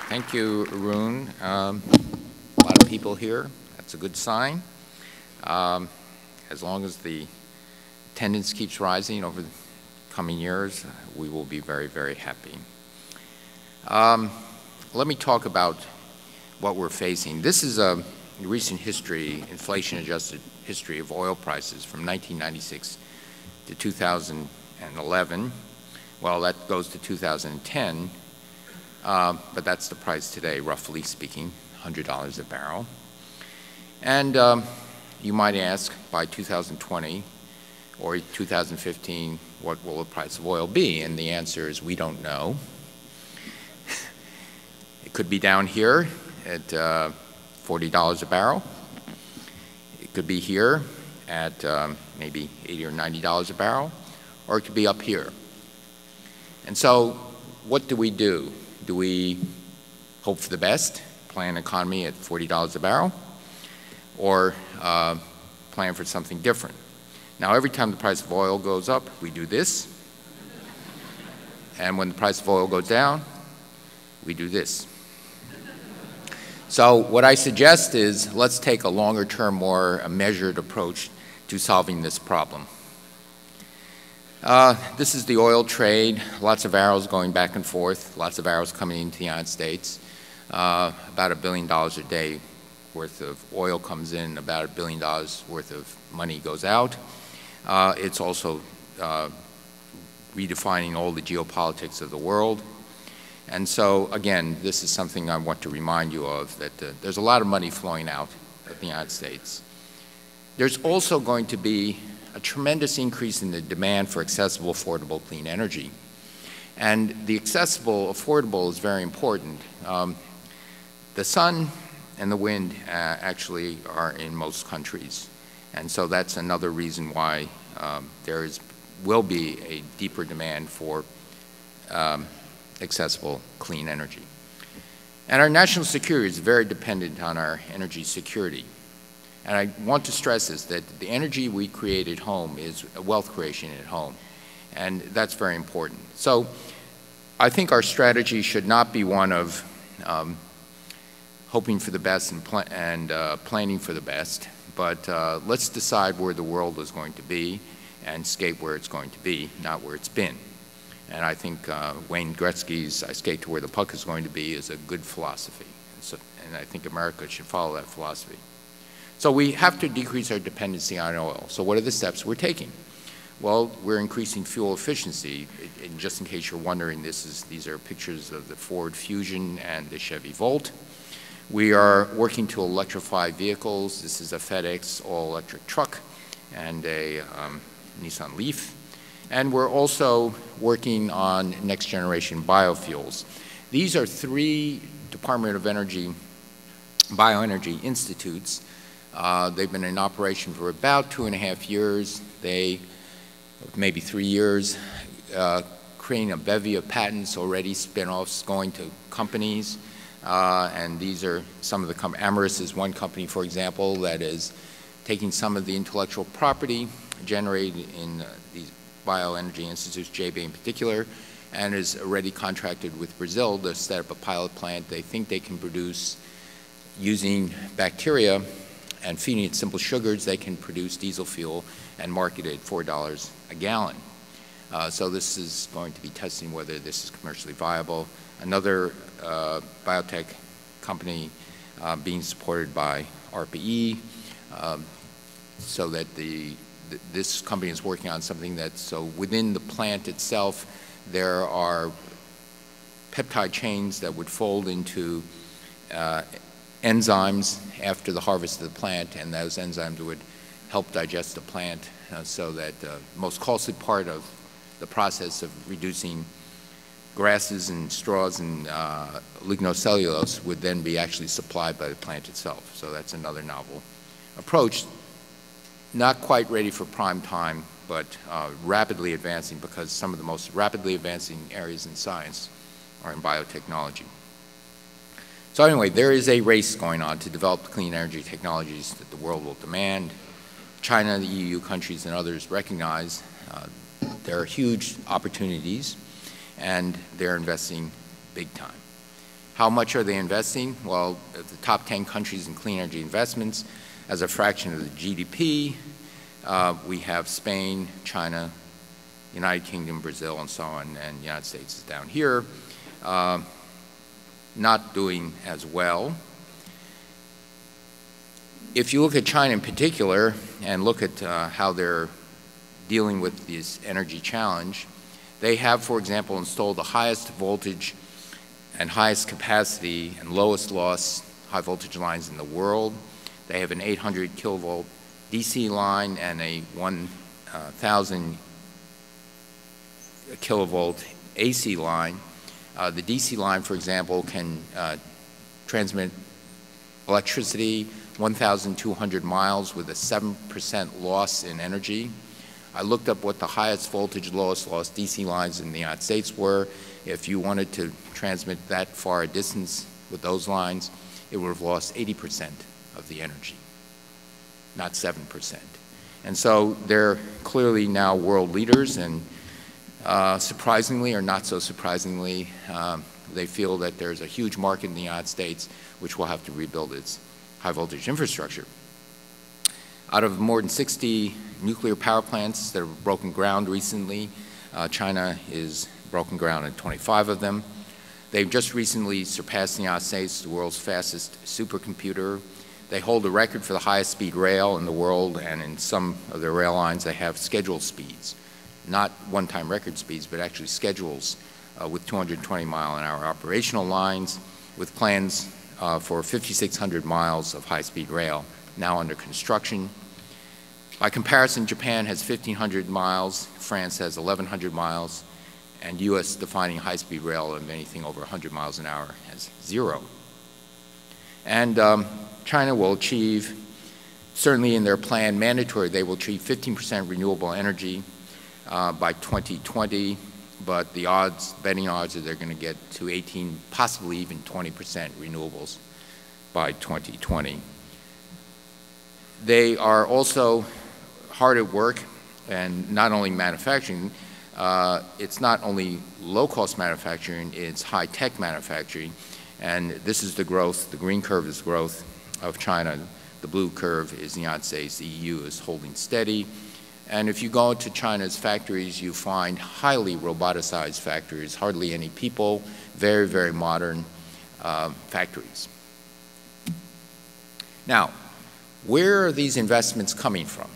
Thank you, Arun. A lot of people here. That's a good sign. As long as the attendance keeps rising over the coming years, we will be very, very happy. Let me talk about what we're facing. This is a recent history, inflation-adjusted history of oil prices from 1996 to 2011. Well, that goes to 2010, but that's the price today, roughly speaking, $100 a barrel. And you might ask, by 2020 or 2015, what will the price of oil be? And the answer is we don't know. It could be down here at $40 a barrel. It could be here at maybe $80 or $90 a barrel, or it could be up here. And so what do? Do we hope for the best, plan an economy at $40 a barrel, or plan for something different? Now, every time the price of oil goes up, we do this. And when the price of oil goes down, we do this. So what I suggest is let's take a longer-term, more measured approach to solving this problem. This is the oil trade, lots of barrels going back and forth, lots of barrels coming into the United States. About $1 billion a day worth of oil comes in, about $1 billion worth of money goes out. It's also redefining all the geopolitics of the world. And so, again, this is something I want to remind you of, that there's a lot of money flowing out of the United States. There's also going to be a tremendous increase in the demand for accessible, affordable, clean energy. And the accessible, affordable is very important. The sun and the wind actually are in most countries. And so that's another reason why will be a deeper demand for accessible, clean energy. And our national security is very dependent on our energy security. And I want to stress this, that the energy we create at home is wealth creation at home. And that's very important. So I think our strategy should not be one of hoping for the best and planning for the best, but let's decide where the world is going to be and skate where it's going to be, not where it's been. And I think Wayne Gretzky's "I skate to where the puck is going to be" is a good philosophy. And I think America should follow that philosophy. So we have to decrease our dependency on oil. So what are the steps we're taking? Well, we're increasing fuel efficiency. And just in case you're wondering, these are pictures of the Ford Fusion and the Chevy Volt. We are working to electrify vehicles. This is a FedEx all-electric truck and a Nissan Leaf. And we're also working on next-generation biofuels. These are 3 Department of Energy bioenergy institutes. They've been in operation for about 2.5 years. Maybe 3 years, creating a bevy of patents already, spin-offs going to companies. And these are some of the Amyris is one company, for example, that is taking some of the intellectual property generated in these bioenergy institutes, JB in particular, and is already contracted with Brazil to set up a pilot plant. They think they can produce, using bacteria and feeding it simple sugars, they can produce diesel fuel and market it at $4 a gallon. So this is going to be testing whether this is commercially viable. Another biotech company being supported by ARPA-e, so that this company is working on something that, so within the plant itself, there are peptide chains that would fold into enzymes after the harvest of the plant, and those enzymes would help digest the plant, so that the most costly part of the process of reducing grasses and straws and lignocellulose would then be actually supplied by the plant itself. So that's another novel approach. Not quite ready for prime time, but rapidly advancing, because some of the most rapidly advancing areas in science are in biotechnology. So anyway, there is a race going on to develop clean energy technologies that the world will demand. China, the EU countries, and others recognize there are huge opportunities, and they're investing big time. How much are they investing? Well, the top 10 countries in clean energy investments, as a fraction of the GDP, we have Spain, China, United Kingdom, Brazil, and so on, and the United States is down here, not doing as well. If you look at China in particular and look at how they're dealing with this energy challenge, they have, for example, installed the highest voltage and highest capacity and lowest loss high voltage lines in the world. They have an 800 kilovolt DC line and a 1,000 kilovolt AC line. The DC line, for example, can transmit electricity 1,200 miles with a 7% loss in energy. I looked up what the highest voltage, lowest loss DC lines in the United States were. If you wanted to transmit that far a distance with those lines, it would have lost 80% of the energy, not 7%. And so they're clearly now world leaders, and surprisingly or not so surprisingly, they feel that there's a huge market in the United States which will have to rebuild its high voltage infrastructure. Out of more than 60 nuclear power plants that have broken ground recently, China is broken ground in 25 of them. They've just recently surpassed the United States, the world's fastest supercomputer. They hold the record for the highest speed rail in the world, and in some of their rail lines they have scheduled speeds, not one-time record speeds, but actually schedules with 220-mile-an-hour operational lines, with plans for 5,600 miles of high-speed rail now under construction. By comparison, Japan has 1,500 miles, France has 1,100 miles, and U.S. defining high-speed rail of anything over 100 miles an hour has 0. And China will achieve, certainly in their plan mandatory, they will achieve 15% renewable energy by 2020, but the odds, betting odds, are they're going to get to 18, possibly even 20% renewables by 2020. They are also hard at work, and not only manufacturing, it's not only low-cost manufacturing, it's high-tech manufacturing, and this is the growth, the green curve is growth of China, the blue curve is the United States, the EU is holding steady, and if you go to China's factories, you find highly roboticized factories, hardly any people, very, very modern factories. Now, where are these investments coming from?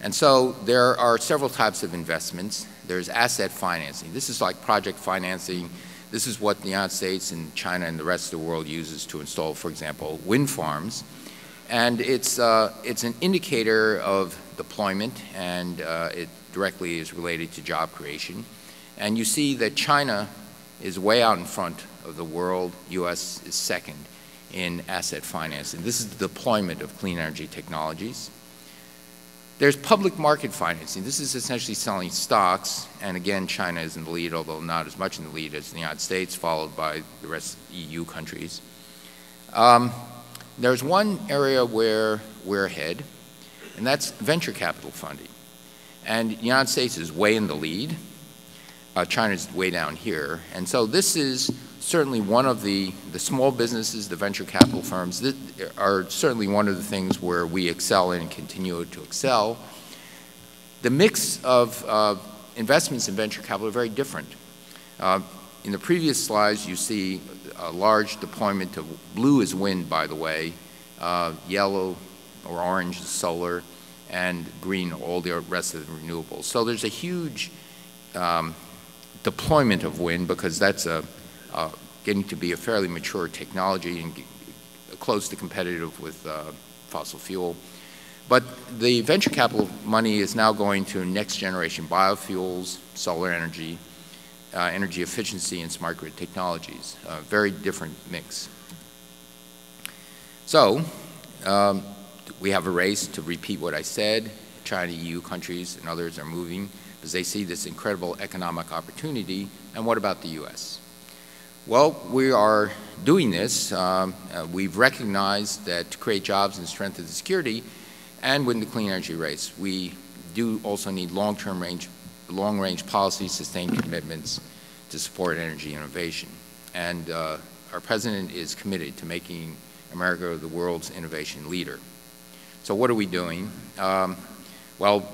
And so there are several types of investments. There's asset financing. This is like project financing. This is what the United States and China and the rest of the world uses to install, for example, wind farms. And it's an indicator of deployment, and it directly is related to job creation. And you see that China is way out in front of the world. U.S. is second in asset financing. This is the deployment of clean energy technologies. There's public market financing. This is essentially selling stocks, and again, China is in the lead, although not as much in the lead as the United States, followed by the rest of the EU countries. There's one area where we're ahead, and that's venture capital funding. And the United States is way in the lead. China's way down here. And so this is certainly one of the small businesses, the venture capital firms, that are certainly one of the things where we excel in and continue to excel. The mix of investments in venture capital are very different. In the previous slides, you see a large deployment of, blue is wind, by the way, yellow or orange is solar, and green all the rest of the renewables. So there's a huge deployment of wind, because that's getting to be a fairly mature technology and close to competitive with fossil fuel. But the venture capital money is now going to next generation biofuels, solar energy, energy efficiency, and smart grid technologies. A very different mix. So we have a race to repeat what I said. China, EU countries, and others are moving because they see this incredible economic opportunity. And what about the U.S.? Well, we are doing this. We've recognized that to create jobs and strengthen the security and win the clean energy race, we do also need long-range policy, sustained commitments to support energy innovation. And our our president is committed to making America the world's innovation leader. So what are we doing? Well,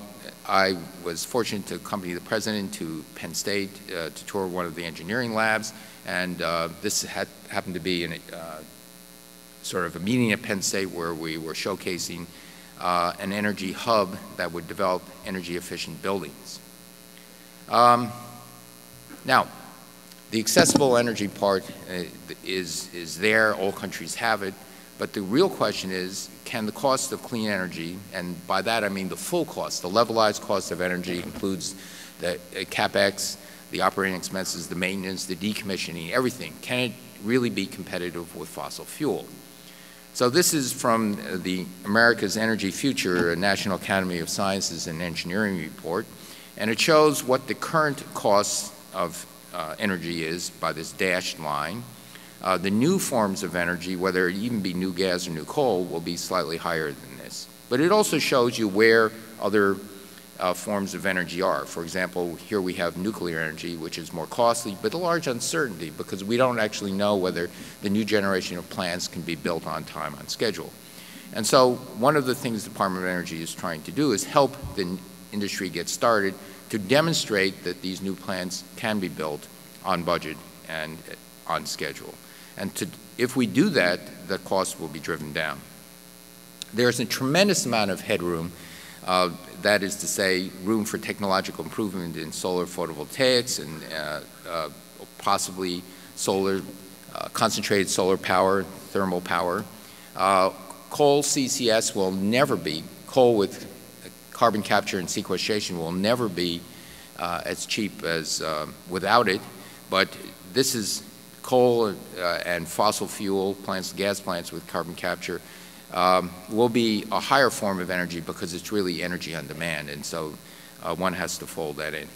I was fortunate to accompany the president to Penn State to tour one of the engineering labs, and this happened to be sort of a meeting at Penn State where we were showcasing an energy hub that would develop energy-efficient buildings. Now, the accessible energy part is there, all countries have it, but the real question is, can the cost of clean energy, and by that I mean the full cost, the levelized cost of energy includes the CapEx, the operating expenses, the maintenance, the decommissioning, everything, can it really be competitive with fossil fuel? So this is from the America's Energy Future, a National Academy of Sciences and Engineering report, and it shows what the current cost of energy is by this dashed line. The new forms of energy, whether it even be new gas or new coal, will be slightly higher than this. But it also shows you where other forms of energy are. For example, here we have nuclear energy, which is more costly, but a large uncertainty because we don't actually know whether the new generation of plants can be built on time, on schedule. And so one of the things the Department of Energy is trying to do is help the industry get started to demonstrate that these new plants can be built on budget and on schedule. And if we do that, the cost will be driven down. There's a tremendous amount of headroom, that is to say, room for technological improvement in solar photovoltaics and possibly solar, concentrated solar power, thermal power. Coal CCS will never be, coal with carbon capture and sequestration will never be as cheap as without it, but this is coal and fossil fuel plants, gas plants with carbon capture will be a higher form of energy because it's really energy on demand, and so one has to fold that in.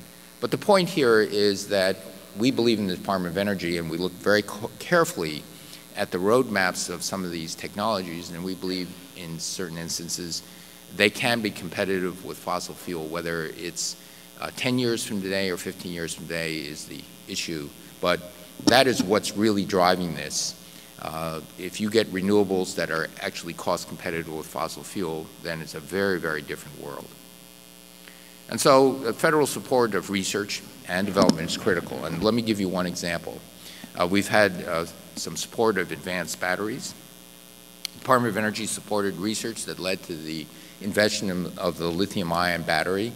But the point here is that we believe in the Department of Energy, and we look very carefully at the roadmaps of some of these technologies, and we believe in certain instances they can be competitive with fossil fuel. Whether it's 10 years from today or 15 years from today is the issue, but that is what's really driving this. If you get renewables that are actually cost competitive with fossil fuel, then it's a very, very different world. And so federal support of research and development is critical. And let me give you one example. We've had some support of advanced batteries. The Department of Energy supported research that led to the invention of the lithium-ion battery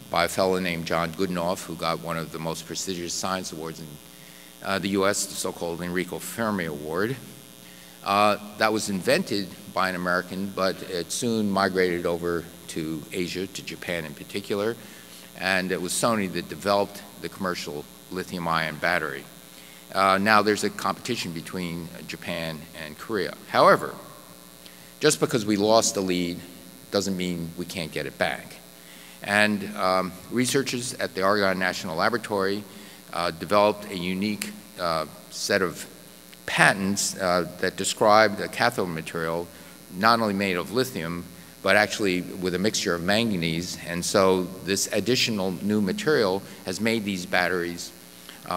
by a fellow named John Goodenough, who got one of the most prestigious science awards in the US, the so-called Enrico Fermi Award. That was invented by an American, but it soon migrated over to Asia, to Japan in particular, and it was Sony that developed the commercial lithium-ion battery. Now there's a competition between Japan and Korea. However, just because we lost the lead doesn't mean we can't get it back. And researchers at the Argonne National Laboratory developed a unique set of patents that described a cathode material not only made of lithium, but actually with a mixture of manganese. And so this additional new material has made these batteries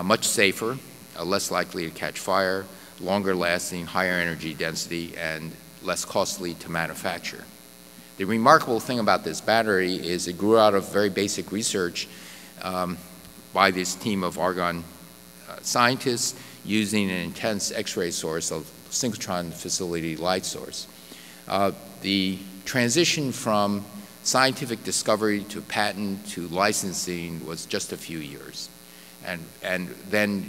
much safer, less likely to catch fire, longer lasting, higher energy density, and less costly to manufacture. The remarkable thing about this battery is it grew out of very basic research by this team of Argonne scientists using an intense X-ray source, a synchrotron facility light source. The transition from scientific discovery to patent to licensing was just a few years. And then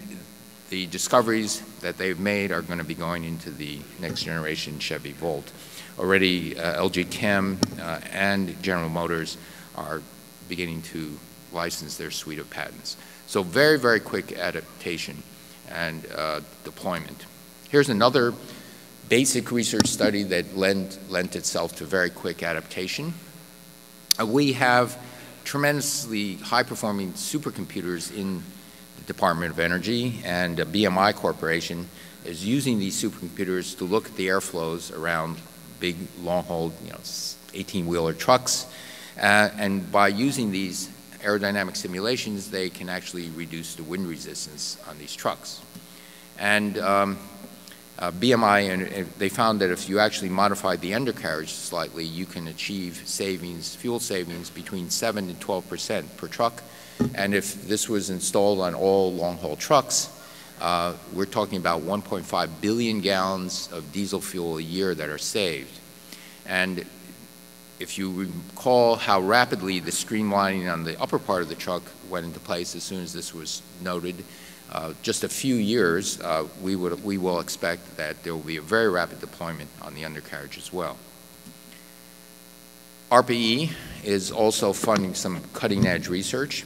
the discoveries that they've made are going to be going into the next generation Chevy Volt. Already LG Chem and General Motors are beginning to license their suite of patents. So very, very quick adaptation and deployment. Here's another basic research study that lent itself to very quick adaptation. We have tremendously high-performing supercomputers in the Department of Energy, and BMI Corporation is using these supercomputers to look at the airflows around big, long-haul, 18-wheeler trucks. And by using these aerodynamic simulations, they can actually reduce the wind resistance on these trucks. And BMI, and they found that if you actually modified the undercarriage slightly, you can achieve savings, fuel savings between 7 and 12% per truck. And if this was installed on all long-haul trucks, we're talking about 1.5 billion gallons of diesel fuel a year that are saved. And if you recall how rapidly the streamlining on the upper part of the truck went into place as soon as this was noted, just a few years, we will expect that there will be a very rapid deployment on the undercarriage as well. ARPA-e is also funding some cutting-edge research.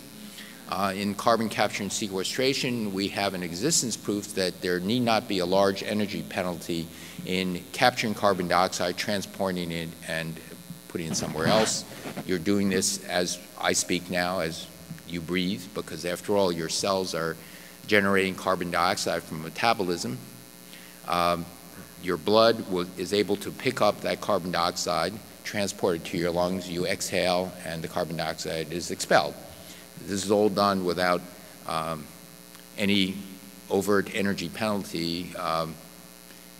In carbon capture and sequestration, we have an existence proof that there need not be a large energy penalty in capturing carbon dioxide, transporting it, and putting it somewhere else. You're doing this as I speak now, as you breathe, because after all, your cells are generating carbon dioxide from metabolism. Your blood is able to pick up that carbon dioxide, transport it to your lungs, you exhale, and the carbon dioxide is expelled. This is all done without any overt energy penalty.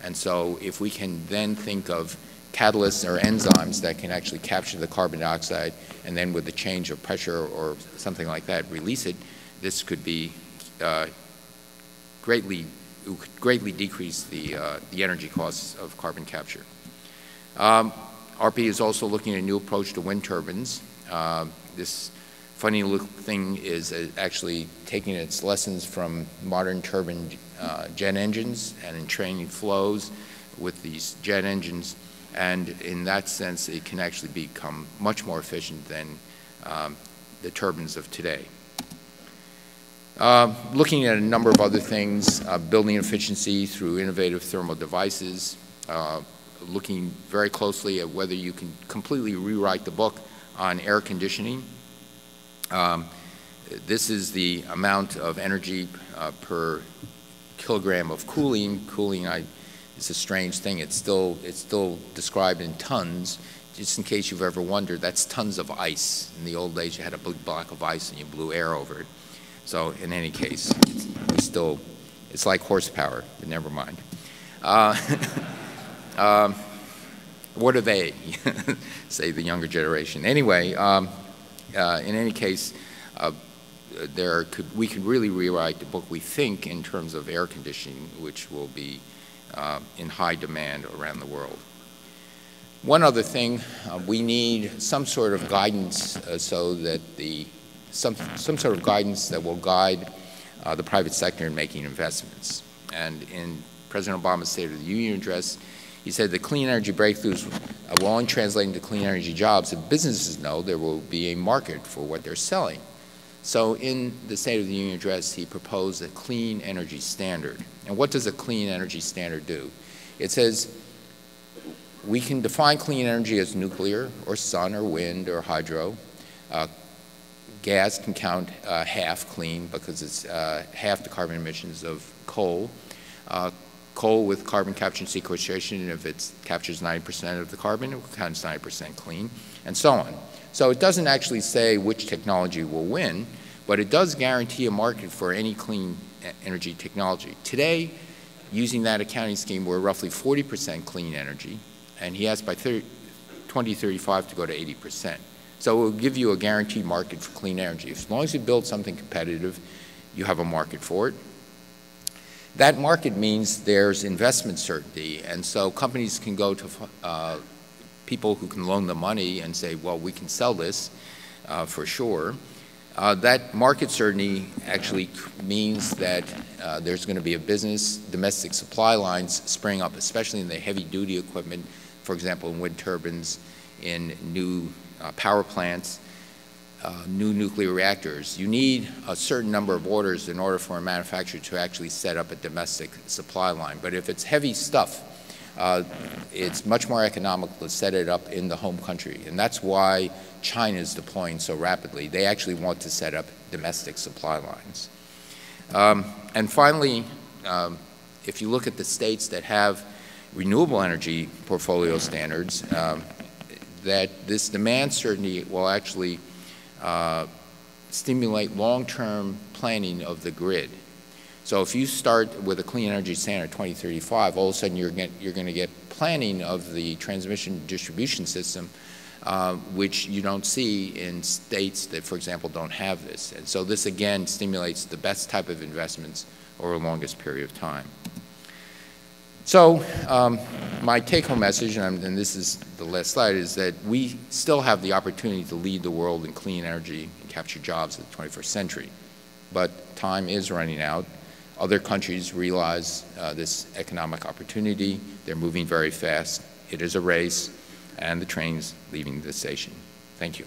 And so if we can then think of catalysts or enzymes that can actually capture the carbon dioxide and then with the change of pressure or something like that release it, this could be greatly decrease the energy costs of carbon capture. ARPA-e is also looking at a new approach to wind turbines. This funny thing is actually taking its lessons from modern turbine jet engines and in training flows with these jet engines, and in that sense it can actually become much more efficient than the turbines of today. Looking at a number of other things, building efficiency through innovative thermal devices, looking very closely at whether you can completely rewrite the book on air conditioning. This is the amount of energy per kilogram of cooling. Cooling is a strange thing. It's still described in tons. Just in case you've ever wondered, that's tons of ice. In the old days, you had a big block of ice and you blew air over it. So in any case, it's like horsepower, but never mind. What are they? Say the younger generation. Anyway, in any case, we could really rewrite the book, we think, in terms of air conditioning, which will be in high demand around the world. One other thing, we need some sort of guidance so that some sort of guidance that will guide the private sector in making investments. And in President Obama's State of the Union address, he said the clean energy breakthroughs will only translate into clean energy jobs if businesses know there will be a market for what they're selling. So in the State of the Union address, he proposed a clean energy standard. And what does a clean energy standard do? It says we can define clean energy as nuclear or sun or wind or hydro. Gas can count half clean because it's half the carbon emissions of coal. Coal with carbon capture and sequestration, if it captures 90% of the carbon, it counts 90% clean, and so on. So it doesn't actually say which technology will win, but it does guarantee a market for any clean energy technology. Today, using that accounting scheme, we're roughly 40% clean energy, and he has by 2035 to go to 80%. So it will give you a guaranteed market for clean energy. As long as you build something competitive, you have a market for it. That market means there's investment certainty, and so companies can go to people who can loan them money and say, well, we can sell this for sure. That market certainty actually means that there's going to be a business, domestic supply lines spring up, especially in the heavy-duty equipment, for example, in wind turbines, in new power plants, new nuclear reactors. You need a certain number of orders in order for a manufacturer to actually set up a domestic supply line. But if it's heavy stuff, it's much more economical to set it up in the home country. And that's why China is deploying so rapidly. They actually want to set up domestic supply lines. And finally, if you look at the states that have renewable energy portfolio standards, that this demand certainty will actually stimulate long-term planning of the grid. So if you start with a clean energy standard 2035, all of a sudden you're going to get planning of the transmission distribution system, which you don't see in states that, for example, don't have this. And so this, again, stimulates the best type of investments over the longest period of time. So my take-home message, and this is the last slide, is that we still have the opportunity to lead the world in clean energy and capture jobs in the 21st century. But time is running out. Other countries realize this economic opportunity. They're moving very fast. It is a race, and the train's leaving the station. Thank you.